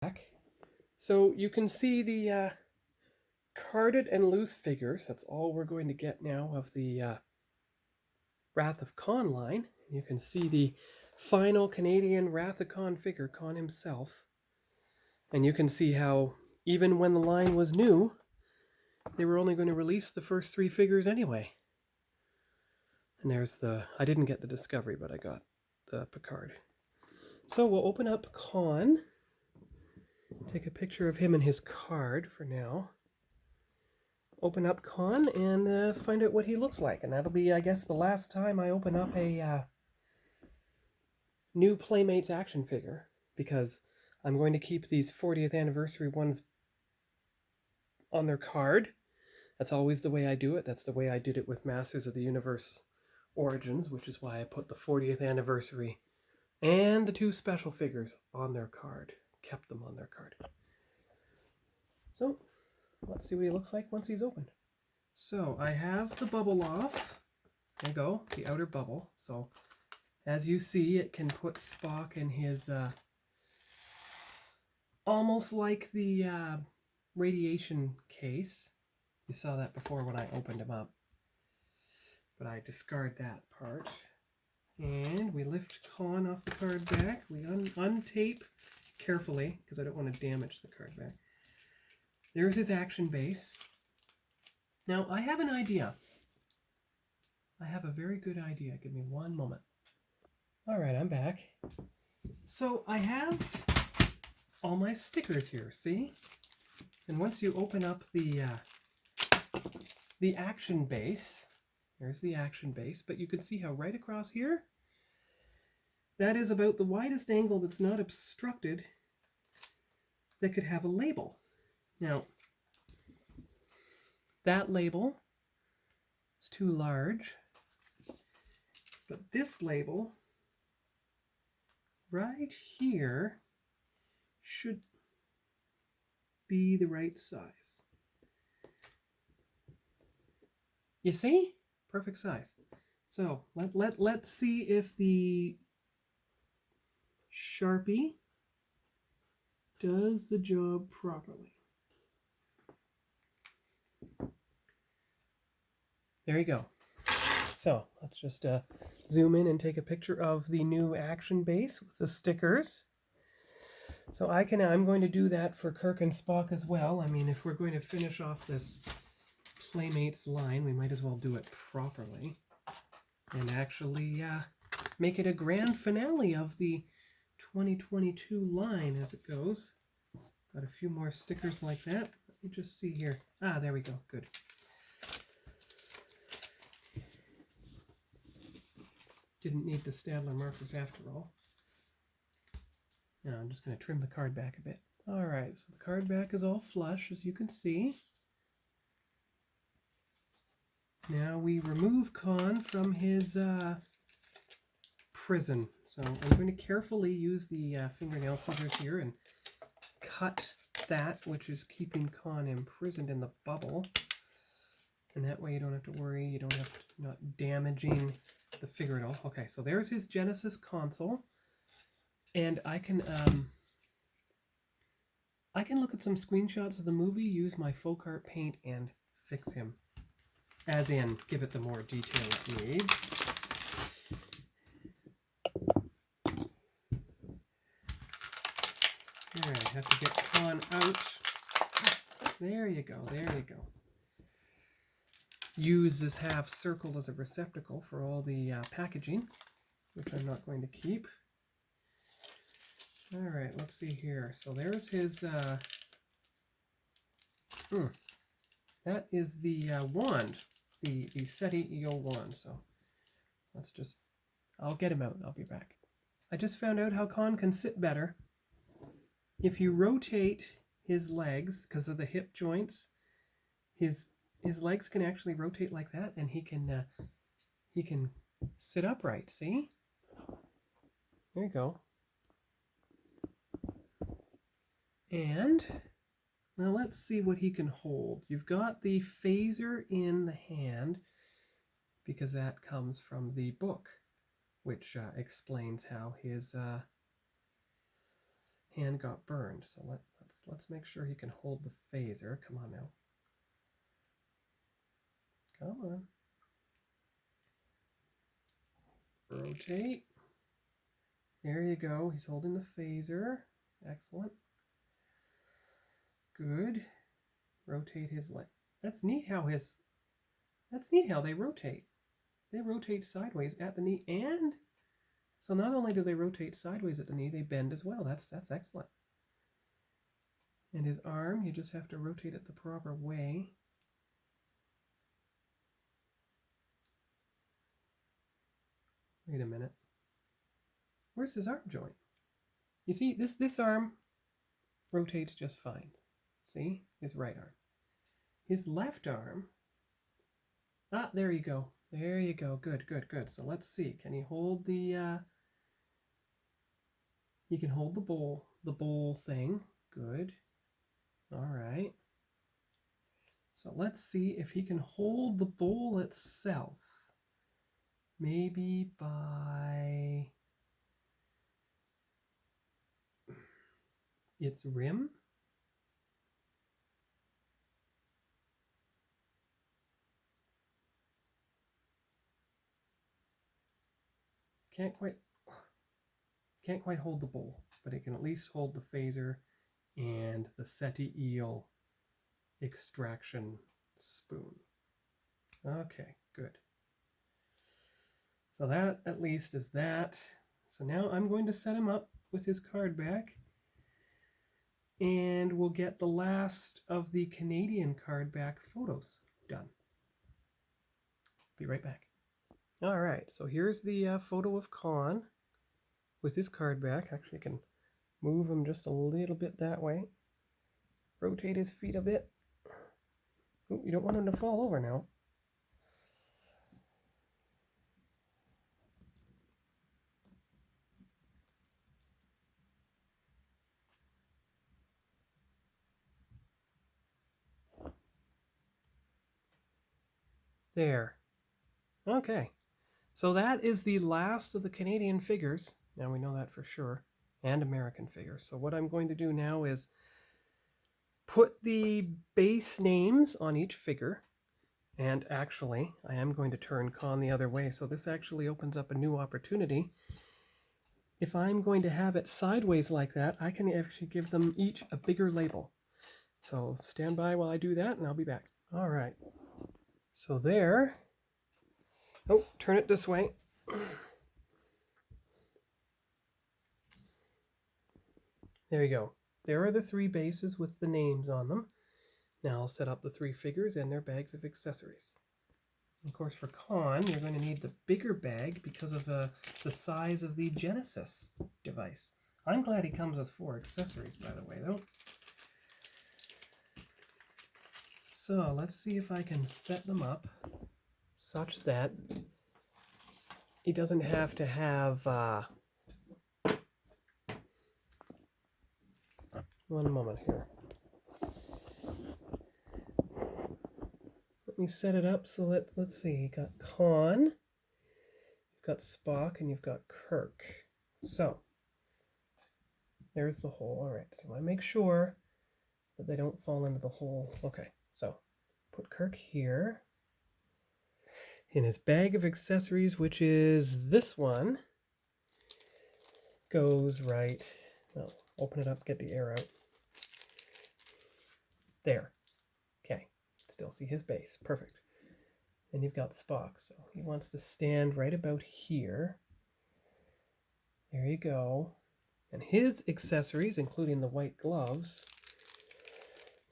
back. So you can see the carded and loose figures. That's all we're going to get now of the Wrath of Khan line. You can see the final Canadian Wrath of Khan figure, Khan himself. And you can see how even when the line was new, they were only going to release the first 3 figures anyway. And there's I didn't get the Discovery, but I got the Picard. So we'll open up Khan. Take a picture of him and his card for now. Open up Khan and find out what he looks like. And that'll be, I guess, the last time I open up a new Playmates action figure, because I'm going to keep these 40th anniversary ones on their card. That's always the way I do it. That's the way I did it with Masters of the Universe Origins, which is why I put the 40th anniversary and the 2 special figures on their card. Kept them on their card. So, let's see what he looks like once he's opened. So, I have the bubble off. There you go, the outer bubble. So, as you see, it can put Spock in his, almost like the radiation case. You saw that before when I opened him up. But I discard that part. And we lift Khan off the card back. We untape carefully, because I don't want to damage the card back. There's his action base. Now, I have an idea. I have a very good idea. Give me one moment. All right, I'm back. So I have all my stickers here, see? And once you open up the action base, there's the action base, but you can see how right across here, that is about the widest angle that's not obstructed that could have a label. Now, that label is too large, but this label right here should be the right size. You see? Perfect size. So let's see if the Sharpie does the job properly. There you go. So let's just zoom in and take a picture of the new action base with the stickers. So I'm going to do that for Kirk and Spock as well. I mean, if we're going to finish off this Playmates line, we might as well do it properly and actually make it a grand finale of the 2022 line as it goes. Got a few more stickers like that. Let me just see here. Ah, there we go. Good. Didn't need the Stadler markers after all. Now I'm just going to trim the card back a bit. All right, so the card back is all flush, as you can see. Now we remove Khan from his prison. So I'm going to carefully use the fingernail scissors here and cut that which is keeping Khan imprisoned in the bubble. And that way you don't have to worry, you don't have to, not damaging the figure at all. Okay, so there's his Genesis console. And I can look at some screenshots of the movie, use my folk art paint, and fix him. As in, give it the more detail it needs. Alright, have to get Khan out. There you go, there you go. Use this half circle as a receptacle for all the packaging, which I'm not going to keep. Alright, let's see here. So there's his... that is the wand, the SETI EO wand. So let's just... I'll get him out and I'll be back. I just found out how Khan can sit better. If you rotate his legs, because of the hip joints, his legs can actually rotate like that, and he can sit upright. See? There you go. And now let's see what he can hold. You've got the phaser in the hand, because that comes from the book, which explains how his hand got burned. So let's make sure he can hold the phaser. Come on now. Come on. Rotate. There you go. He's holding the phaser. Excellent. Good. Rotate his leg. That's neat how they rotate. They rotate sideways at the knee, and so not only do they rotate sideways at the knee, they bend as well. That's excellent. And his arm, you just have to rotate it the proper way. Wait a minute. Where's his arm joint? You see, this arm rotates just fine. See? His right arm. His left arm, there you go. There you go. Good, good, good. So let's see. Can he hold the, he can hold the bowl thing. Good. All right. So let's see if he can hold the bowl itself. Maybe by its rim. Can't quite hold the bowl, but it can at least hold the phaser and the seti eel extraction spoon. Okay, good. So that at least is that. So now I'm going to set him up with his card back, and we'll get the last of the Canadian card back photos done. Be right back. All right, so here's the photo of Con with his card back. Actually, I can move him just a little bit that way. Rotate his feet a bit. Ooh, you don't want him to fall over now. There. Okay. So that is the last of the Canadian figures. Now we know that for sure. And American figures. So what I'm going to do now is put the base names on each figure. And actually, I am going to turn Con the other way. So this actually opens up a new opportunity. If I'm going to have it sideways like that, I can actually give them each a bigger label. So stand by while I do that, and I'll be back. All right. So there. Oh, turn it this way. There you go. There are the three bases with the names on them. Now I'll set up the three figures and their bags of accessories. Of course, for Con, you're going to need the bigger bag because of the size of the Genesis device. I'm glad he comes with 4 accessories, by the way, though. So let's see if I can set them up such that he doesn't have to have... One moment here. Let me set it up so that, let's see, you got Con, you've got Spock, and you've got Kirk. So, there's the hole. All right, so I make sure that they don't fall into the hole. Okay, so put Kirk here. In his bag of accessories, which is this one, goes right, well, open it up, get the air out. There. Okay, still see his base. Perfect. And you've got Spock, so he wants to stand right about here. There you go. And his accessories, including the white gloves,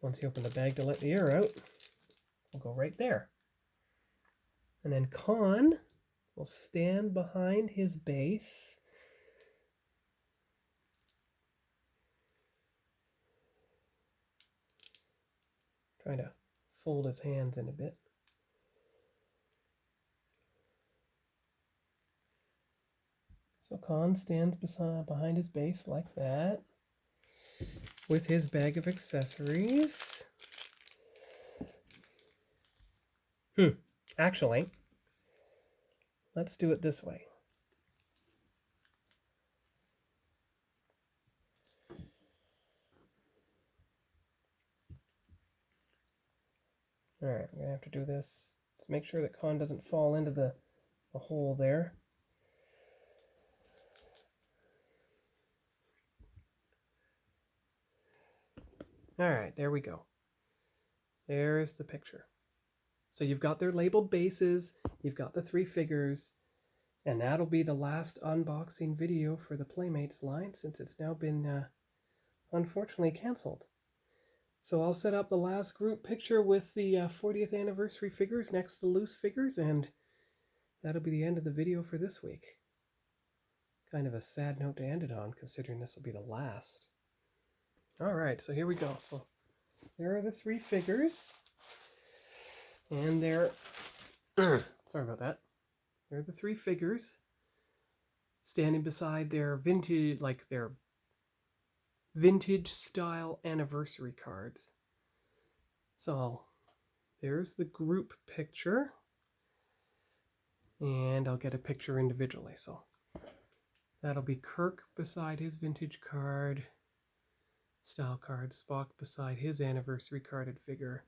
once you open the bag to let the air out, will go right there. And then Con will stand behind his base. Trying to fold his hands in a bit. So Con stands behind his base like that, with his bag of accessories. Actually, let's do it this way. All right, I'm gonna have to do this. Just make sure that Con doesn't fall into the hole there. All right, there we go. There's the picture. So you've got their labeled bases, you've got the 3 figures, and that'll be the last unboxing video for the Playmates line since it's now been unfortunately canceled. So I'll set up the last group picture with the 40th anniversary figures next to the loose figures, and that'll be the end of the video for this week. Kind of a sad note to end it on, considering this will be the last. All right, so here we go. So there are the 3 figures, and they're sorry about that. There are the 3 figures standing beside their vintage style anniversary cards. So there's the group picture, and I'll get a picture individually. So that'll be Kirk beside his vintage card, style card, Spock beside his anniversary carded figure,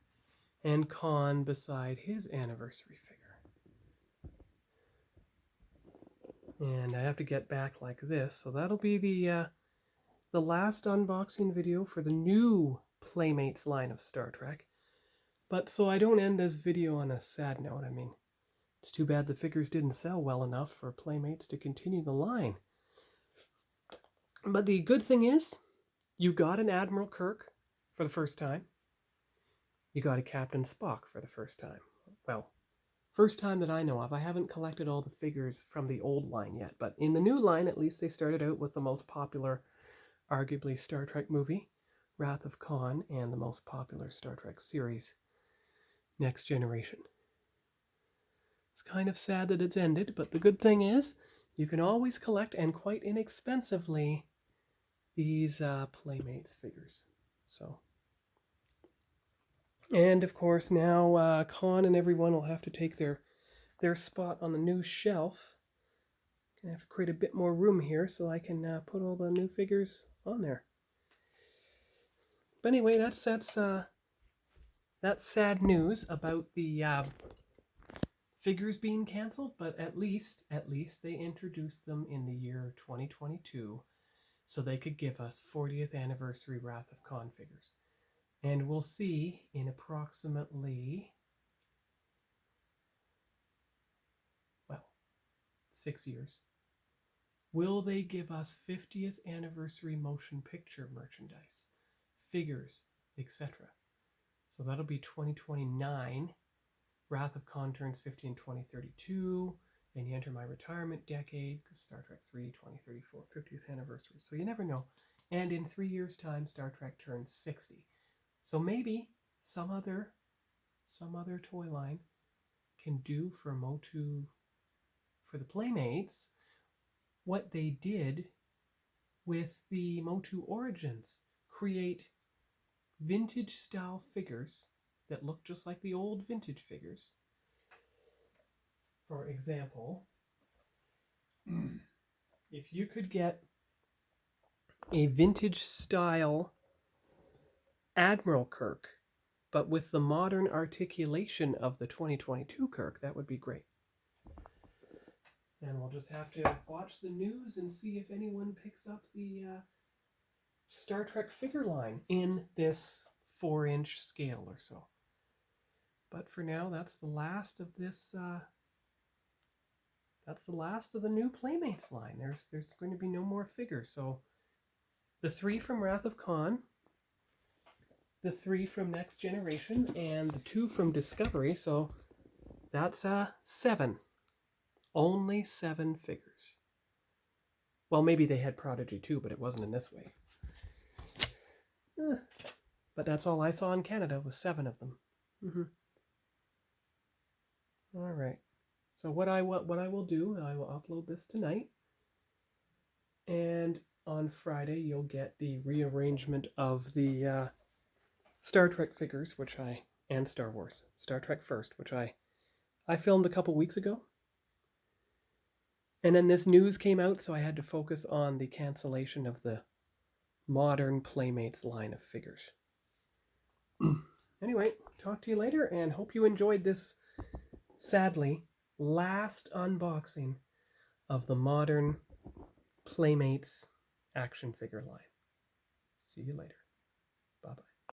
and Khan beside his anniversary figure. And I have to get back like this, so that'll be the last unboxing video for the new Playmates line of Star Trek. But so I don't end this video on a sad note, I mean, it's too bad the figures didn't sell well enough for Playmates to continue the line. But the good thing is, you got an Admiral Kirk for the first time. You got a Captain Spock for the first time. Well, first time that I know of. I haven't collected all the figures from the old line yet, but in the new line, at least they started out with the most popular, arguably, Star Trek movie, Wrath of Khan, and the most popular Star Trek series, Next Generation. It's kind of sad that it's ended, but the good thing is, you can always collect, and quite inexpensively, these Playmates figures. So, and of course now Khan and everyone will have to take their spot on the new shelf. I have to create a bit more room here so I can put all the new figures on there. But anyway, that's sad news about the figures being canceled, but at least they introduced them in the year 2022 so they could give us 40th anniversary Wrath of Khan figures. And we'll see in approximately, well, 6 years, will they give us 50th anniversary motion picture merchandise, figures, etc. So that'll be 2029. Wrath of Khan turns 50 in 2032. Then you enter my retirement decade, because Star Trek 3, 2034, 50th anniversary. So you never know. And in 3 years' time, Star Trek turns 60. So maybe some other toy line can do for Motu, for the Playmates, what they did with the Motu Origins. Create vintage style figures that look just like the old vintage figures. For example, if you could get a vintage style Admiral Kirk, but with the modern articulation of the 2022 Kirk, that would be great. And we'll just have to watch the news and see if anyone picks up the Star Trek figure line in this 4-inch scale or so. But for now, that's the last of this. That's the last of the new Playmates line. There's going to be no more figures. So the 3 from Wrath of Khan, the 3 from Next Generation, and the 2 from Discovery. So that's 7. Only 7 figures. Well, maybe they had Prodigy too, but it wasn't in this way. But that's all I saw in Canada was 7 of them. All right. So what I will do, I will upload this tonight, and on Friday you'll get the rearrangement of the Star Trek figures, and Star Wars, Star Trek First, which I filmed a couple weeks ago. And then this news came out, so I had to focus on the cancellation of the modern Playmates line of figures. Anyway, talk to you later and hope you enjoyed this, sadly, last unboxing of the modern Playmates action figure line. See you later. Bye-bye.